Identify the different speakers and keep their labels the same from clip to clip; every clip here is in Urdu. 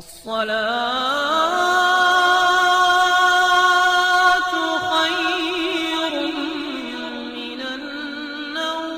Speaker 1: الصلاة خير من النوم۔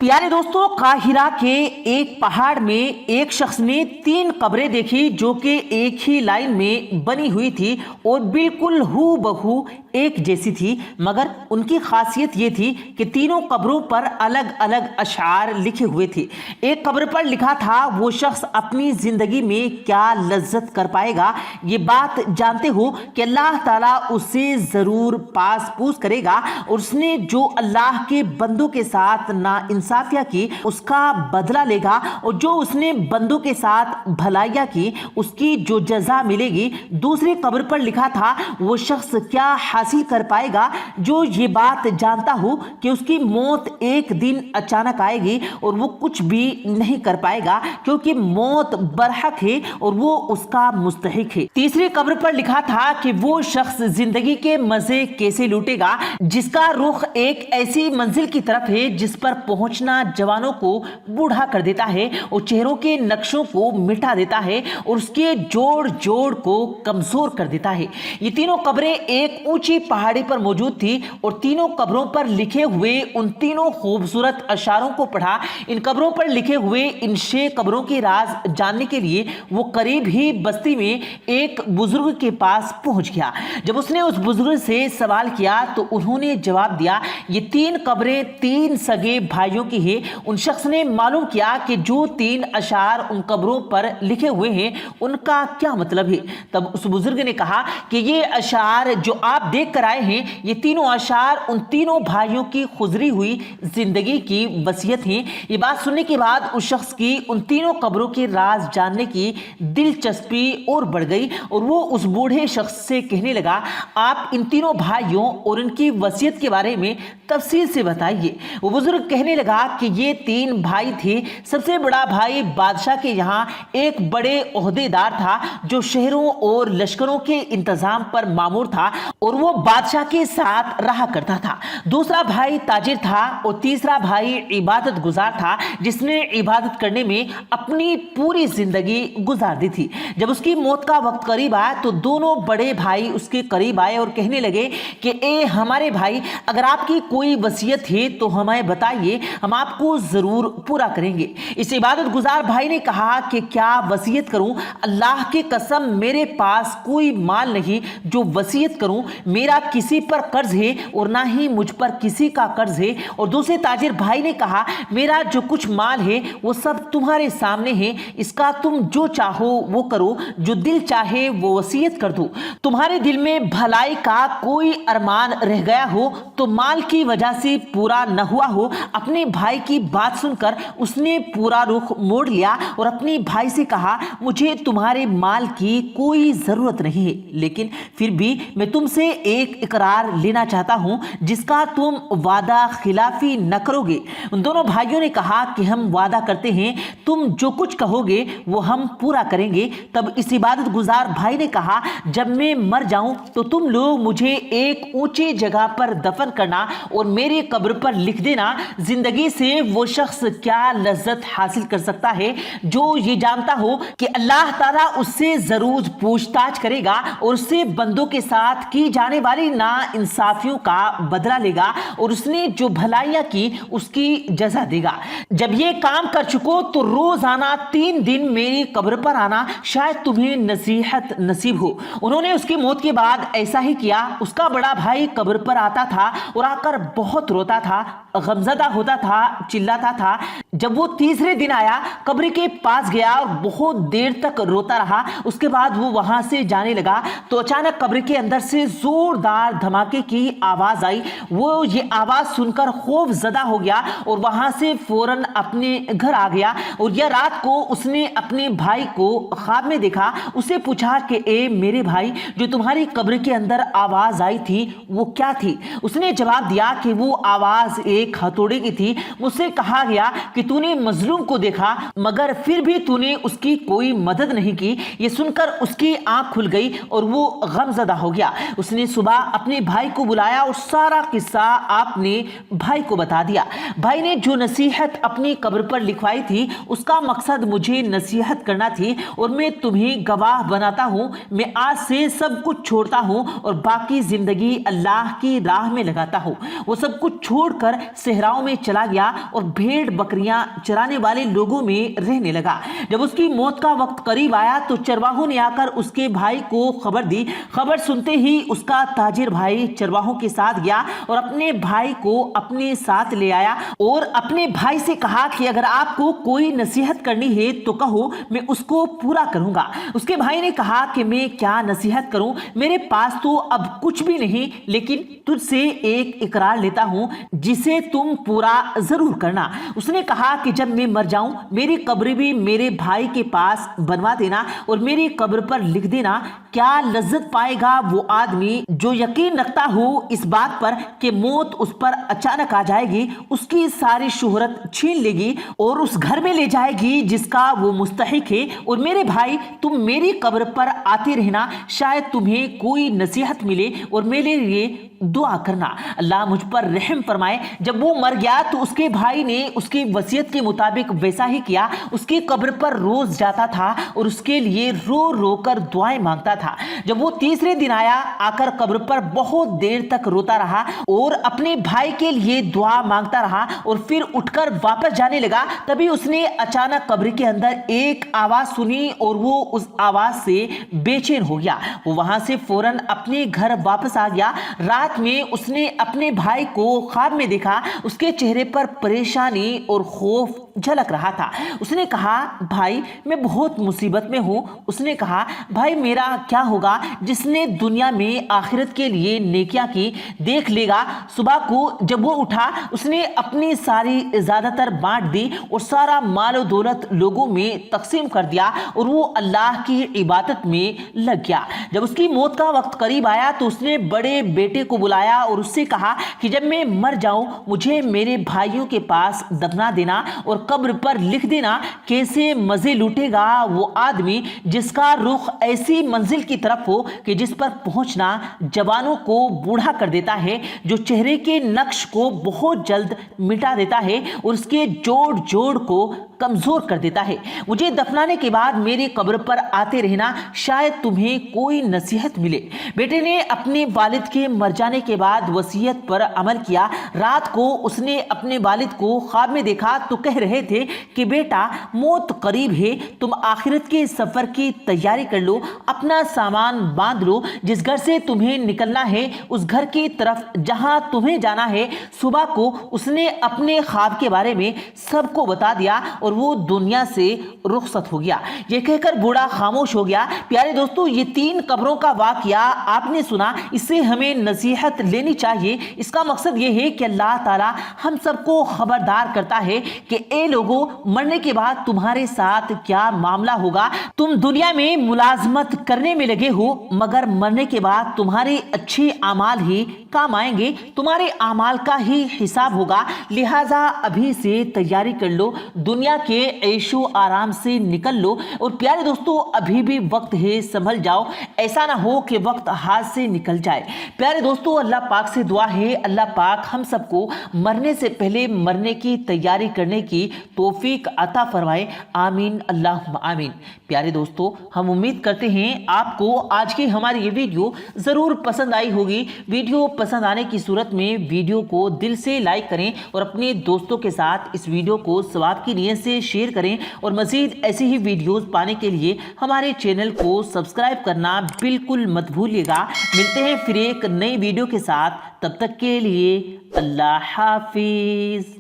Speaker 2: پیارے دوستو، قاہرہ کے ایک پہاڑ میں ایک شخص نے 3 قبریں دیکھی جو کہ ایک ہی لائن میں بنی ہوئی تھی اور بالکل ہو بہو ایک جیسی تھی، مگر ان کی خاصیت یہ تھی کہ تینوں قبروں پر الگ الگ اشعار لکھے ہوئے تھے۔ ایک قبر پر لکھا تھا، وہ شخص اپنی زندگی میں کیا لذت کر پائے گا، یہ بات جانتے ہو کہ اللہ تعالیٰ اسے ضرور پاس پوس کرے گا، اور اس نے جو اللہ کے بندوں کے ساتھ ناانصافیاں کی اس کا بدلہ لے گا، اور جو اس نے بندوں کے ساتھ بھلائیاں کی اس کی جو جزا ملے گی۔ دوسری قبر پر لکھا تھا، وہ شخص کیا حاصل کر پائے گا جو یہ بات جانتا ہو کہ اس کی موت ایک دن اچانک آئے گی اور وہ کچھ بھی نہیں کر پائے گا کیونکہ موت برحق ہے اور وہ اس کا مستحق ہے۔ تیسری قبر پر لکھا تھا کہ وہ شخص زندگی کے مزے کیسے لوٹے گا جس کا رخ ایک ایسی منزل کی طرف ہے جس پر پہنچنا جوانوں کو بوڑھا کر دیتا ہے اور چہروں کے نقشوں کو مٹا دیتا ہے اور اس کے جوڑ جوڑ کو کمزور کر دیتا ہے۔ یہ تینوں قبریں ایک اونچی پہاڑی پر موجود تھی اور تینوں قبروں پر لکھے ہوئے ان تینوں خوبصورت اشعاروں کو پڑھا۔ ان قبروں پر لکھے ہوئے ان 6 قبروں کے راز جاننے کے لیے وہ قریب ہی بستی میں ایک بزرگ کے پاس پہنچ گیا۔ جب اس نے اس بزرگ سے سوال کیا تو انہوں نے جواب دیا، یہ 3 قبریں 3 سگے بھائیوں کی ہیں۔ ان شخص نے معلوم کیا کہ جو 3 اشعار ان قبروں پر لکھے ہوئے ہیں ان کا کیا مطلب ہے۔ تب اس بزرگ نے کہا کہ یہ اشعار جو آپ دیکھ کر آئے ہیں، یہ تینوں اشعار ان تینوں بھائیوں کی گزری ہوئی زندگی کی وصیت ہیں۔ یہ بات سننے کے بعد اس شخص کی ان تینوں قبروں کے راز جاننے کی دلچسپی اور بڑھ گئی اور وہ اس بوڑھے شخص سے کہنے لگا، آپ ان تینوں بھائیوں اور ان کی وصیت کے بارے میں تفصیل سے بتائیے۔ وہ بزرگ کہنے لگا کہ یہ 3 بھائی تھے۔ سب سے بڑا بھائی بادشاہ کے یہاں ایک بڑے عہدے دار تھا جو شہروں اور لشکروں کے انتظام پر مامور تھا اور وہ بادشاہ کے ساتھ رہا کرتا تھا۔ دوسرا بھائی تاجر تھا اور تیسرا بھائی عبادت گزار تھا جس نے عبادت کرنے میں اپنی پوری زندگی گزار دی تھی۔ جب اس کی موت کا وقت قریب آیا تو دونوں بڑے بھائی اس کے قریب آئے اور کہنے لگے کہ اے ہمارے بھائی، اگر آپ کی کوئی وصیت ہے تو ہمیں بتائیے، ہم آپ کو ضرور پورا کریں گے۔ اس عبادت گزار بھائی نے کہا کہ کیا وصیت کروں؟ اللہ کی قسم میرے پاس کوئی مال نہیں جو وصیت کروں، میرا کسی پر قرض ہے اور نہ ہی مجھ پر کسی کا قرض ہے۔ اور دوسرے تاجر بھائی نے کہا، میرا جو کچھ مال ہے وہ سب تمہارے سامنے ہے، اس کا تم جو چاہو وہ کرو، جو دل چاہے وہ وصیت کر دو۔ تمہارے دل میں بھلائی کا کوئی ارمان رہ گیا ہو تو مال کی وجہ سے پورا نہ ہوا ہو۔ اپنے بھائی کی بات سن کر اس نے پورا رخ موڑ لیا اور اپنے بھائی سے کہا، مجھے تمہارے مال کی کوئی ضرورت نہیں ہے، لیکن پھر بھی میں تم سے ایک اقرار لینا چاہتا ہوں جس کا تم وعدہ خلافی نہ کرو گے۔ ان دونوں بھائیوں نے کہا کہ ہم وعدہ کرتے ہیں، تم جو کچھ کہو گے وہ ہم پورا کریں گے۔ تب اس عبادت گزار بھائی نے کہا، جب میں مر جاؤں تو تم لوگ مجھے ایک اونچی جگہ پر دفن کرنا اور میری قبر پر لکھ دینا، زندگی سے وہ شخص کیا لذت حاصل کر سکتا ہے جو یہ جانتا ہو کہ اللہ تعالیٰ اس سے ضرور پوچھ تاچھ کرے گا اور اس سے بندوں کے ساتھ کی جانے والی ناانصافیوں کا بدلہ لے گا اور اس نے جو بھلائیاں کی اس کی جزا دے گا۔ جب یہ کام کر چکو تو روزانہ 3 دن میری قبر پر آنا، شاید تمہیں نصیحت نصیب ہو۔ انہوں نے اس کی موت کے بعد ایسا ہی کیا۔ اس کا بڑا بھائی قبر پر آتا تھا اور آ کر بہت روتا تھا، غمزدہ ہوتا تھا، چلاتا تھا۔ جب وہ تیسرے دن آیا، قبر کے پاس گیا اور بہت دیر تک روتا رہا۔ اس کے بعد وہ وہاں سے جانے لگا تو اچانک قبر کے اندر سے زوردار دھماکے کی آواز آئی۔ وہ یہ آواز سن کر خوف زدہ ہو گیا اور وہاں سے فوراً اپنے گھر آ گیا، اور یہ رات کو اس نے اپنے بھائی کو خواب میں دیکھا۔ اسے پوچھا کہ اے میرے بھائی، جو تمہاری قبر کے اندر آواز آئی تھی وہ کیا تھی؟ اس نے جواب دیا کہ وہ آواز ایک ہتھوڑے کی تھی۔ مجھ سے کہا گیا کہ تو نے مظلوم کو دیکھا مگر پھر بھی تو نے اس کی کوئی مدد نہیں کی۔ یہ سن کر اس کی آنکھ کھل گئی اور وہ غم زدہ ہو گیا۔ اس نے صبح اپنے بھائی کو بلایا اور سارا قصہ آپ نے بھائی کو بتا دیا۔ بھائی نے جو نصیحت اپنی قبر پر لکھوائی تھی اس کا مقصد مجھے نصیحت کرنا تھی اور میں تمہیں گواہ بناتا ہوں، میں آج سے سب کچھ چھوڑتا ہوں اور باقی زندگی اللہ کی راہ میں لگاتا ہوں۔ وہ سب کچھ چھوڑ کر صحراؤں میں چلا گیا اور بھیڑ بکریاں چرانے والے لوگوں میں رہنے لگا۔ جب اس کی موت کا وقت قریب آیا تو چرواہوں نے آ کر اس کے بھائی کو خبر دی۔ خبر سنتے ہی اس کا تاجر بھائی چرواہوں کے ساتھ گیا اور اپنے بھائی کو اپنے ساتھ لے آیا اور اپنے بھائی سے کہا کہ اگر آپ کو کوئی نصیحت کرنی ہے تو کہو، میں اس کو پورا کروں گا۔ اس کے بھائی نے کہا کہ میں کیا نصیحت کروں، میرے پاس تو اب کچھ بھی نہیں، لیکن تجھ سے ایک اقرار لیتا ہوں جسے تم پورا ضرور کرنا۔ اس نے کہا کہ جب میں مر جاؤں میری قبر بھی میرے بھائی کے پاس بنوا دینا اور میری قبر پر لکھ دینا، کیا لذت پائے گا وہ آدمی جو یقین رکھتا ہو اس بات پر کہ موت اس پر اچانک آ جائے گی، اس کی ساری شہرت چھین لے گی اور اس گھر میں لے جائے گی جس کا وہ مستحق ہے۔ اور میرے بھائی، تم میری قبر پر آتے رہنا، شاید تمہیں کوئی نصیحت ملے اور میرے لیے دعا کرنا، اللہ مجھ پر رحم فرمائے۔ جب وہ مر گیا تو اس کے بھائی نے اس کی وصیت کے مطابق ویسا ہی کیا۔ اس کی قبر پر روز جاتا تھا اور اس کے لیے رو رو کر دعائیں مانگتا تھا۔ جب وہ تیسرے دن آیا، آ کر قبر پر بہت دیر تک روتا رہا اور اپنے بھائی کے لیے دعا مانگتا رہا اور پھر اٹھ کر واپس جانے لگا، تبھی اس نے اچانک قبر کے اندر ایک آواز سنی اور وہ اس آواز سے بے چین ہو گیا۔ وہ وہاں سے فوراً اپنے گھر واپس آ گیا۔ رات میں اس نے اپنے بھائی کو خواب میں دیکھا، اس کے چہرے پر پریشانی اور خوف جھلک رہا تھا۔ اس نے کہا، بھائی میں بہت مصیبت میں ہوں۔ اس نے کہا، بھائی میرا کیا ہوگا؟ جس نے دنیا میں آخرت کے لیے نیکیاں کی دیکھ لے گا۔ صبح کو جب وہ اٹھا اس نے اپنی ساری زیادہ تر بانٹ دی اور سارا مال و دولت لوگوں میں تقسیم کر دیا اور وہ اللہ کی عبادت میں لگ گیا۔ جب اس کی موت کا وقت قریب آیا تو اس نے بڑے بیٹے کو بلایا اور اس سے کہا کہ جب میں مر جاؤں مجھے میرے بھائیوں کے پاس دفنا دینا اور قبر پر لکھ دینا، کیسے مزے لوٹے گا وہ آدمی جس کا رخ ایسی منزل کی طرف ہو کہ جس پر پہنچنا جوانوں کو بوڑھا کر دیتا ہے، جو چہرے کے نقش کو بہت جلد مٹا دیتا ہے اور اس کے جوڑ جوڑ کو کمزور کر دیتا ہے۔ مجھے دفنانے کے بعد میری قبر پر آتے رہنا، شاید تمہیں کوئی نصیحت ملے۔ بیٹے نے اپنے والد کے مر جانے کے بعد وصیت پر عمل کیا۔ رات کو اس نے اپنے والد کو خواب میں دیکھا تو کہہ رہے تھے کہ بیٹا موت قریب ہے، تم آخرت کے سفر کی تیاری کر لو، اپنا سامان باندھ لو، جس گھر سے تمہیں نکلنا ہے اس گھر کی طرف جہاں تمہیں جانا ہے۔ صبح کو اس نے اپنے خواب کے بارے میں سب کو بتا دیا اور وہ دنیا سے رخصت ہو گیا۔ یہ کہہ کر بوڑھا خاموش ہو گیا۔ پیارے دوستو، یہ 3 قبروں کا واقعہ آپ نے سنا، اس سے ہمیں نصیحت لینی چاہیے۔ اس کا مقصد یہ ہے کہ اللہ تعالی ہم سب کو خبردار کرتا ہے کہ اے لوگوں، مرنے کے بعد تمہارے ساتھ کیا معاملہ ہوگا۔ تم دنیا میں ملازمت کرنے میں لگے ہو، مگر مرنے کے بعد تمہارے اچھے اعمال ہی کام آئیں گے، تمہارے اعمال کا ہی حساب ہوگا۔ لہٰذا ابھی سے تیاری کر لو، دنیا کے عیش و آرام سے نکل لو۔ اور پیارے دوستو، ابھی بھی وقت ہے، سنبھل جاؤ، ایسا نہ ہو کہ وقت ہاتھ سے نکل جائے۔ پیارے دوستو، اللہ پاک سے دعا ہے اللہ پاک ہم سب کو مرنے سے پہلے مرنے کی تیاری کرنے کی توفیق عطا فرمائے، آمین اللہم آمین۔ پیارے دوستو، ہم امید کرتے ہیں آپ کو آج کی ہماری یہ ویڈیو ضرور پسند آئی ہوگی۔ ویڈیو پسند آنے کی صورت میں ویڈیو کو دل سے لائک کریں اور اپنے دوستوں کے ساتھ اس ویڈیو کو ثواب کی نیت سے شیئر کریں، اور مزید ایسی ہی ویڈیوز پانے کے لیے ہمارے چینل کو سبسکرائب کرنا بالکل مت بھولیے گا۔ ملتے ہیں پھر ایک نئی ویڈیو کے ساتھ، تب تک کے لیے اللہ حافظ۔